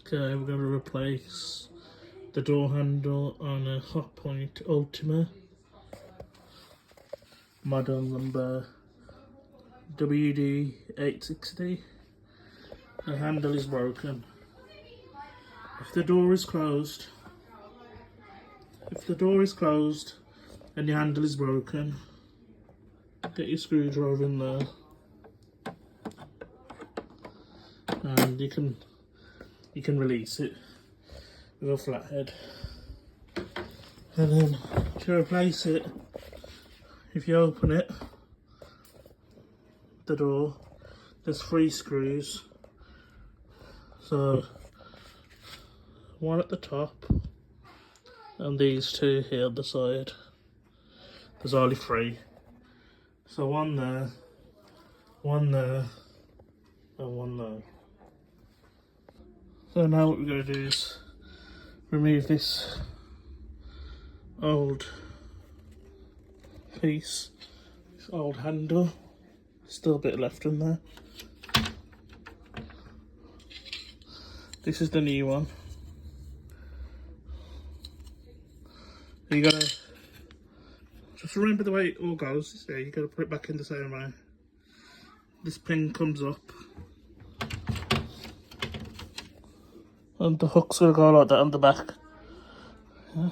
Okay, we're going to replace the door handle on a Hotpoint Ultima, model number WD860. The handle is broken. If the door is closed and the handle is broken, get your screwdriver in there and you can release it with a flathead. And then to replace it, if you open it, the door, there's 3 screws. So one at the top and these 2 here at the side. There's only 3. So one there, and one there. So now what we're going to do is remove this old piece, this old handle. Still a bit left in there. This is the new one. You gotta just remember the way it all goes. Yeah, you gotta put it back in the same way. This pin comes up, and the hook's gonna go like that on the back. Yeah.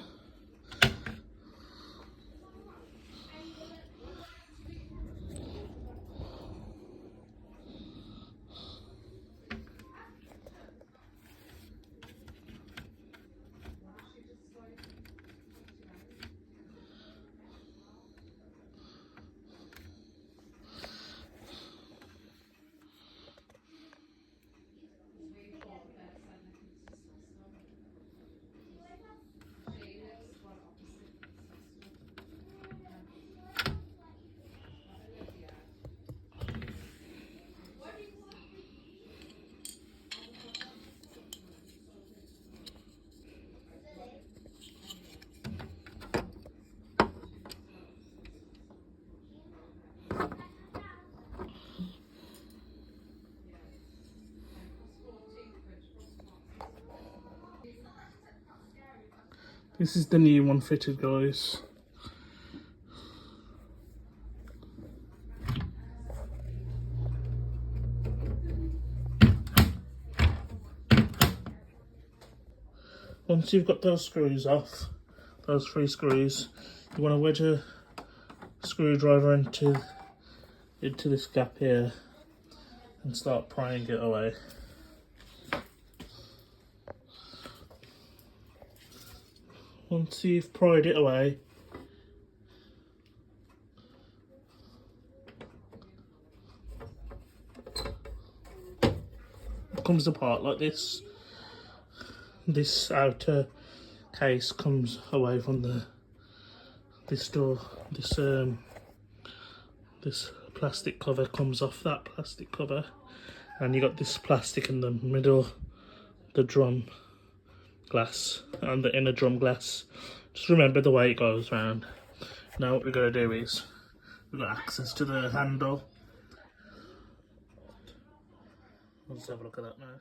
This is the new one fitted, guys. Once you've got those screws off, those 3 screws, you want to wedge a screwdriver into this gap here and start prying it away. Once you've pried it away, it comes apart like this. This outer case comes away from this door. This plastic cover comes off that plastic cover, and you got this plastic in the middle, the drum glass and the inner drum glass. Just remember the way it goes round. Now what we're going to do is we've got access to the handle. Let's have a look at that now.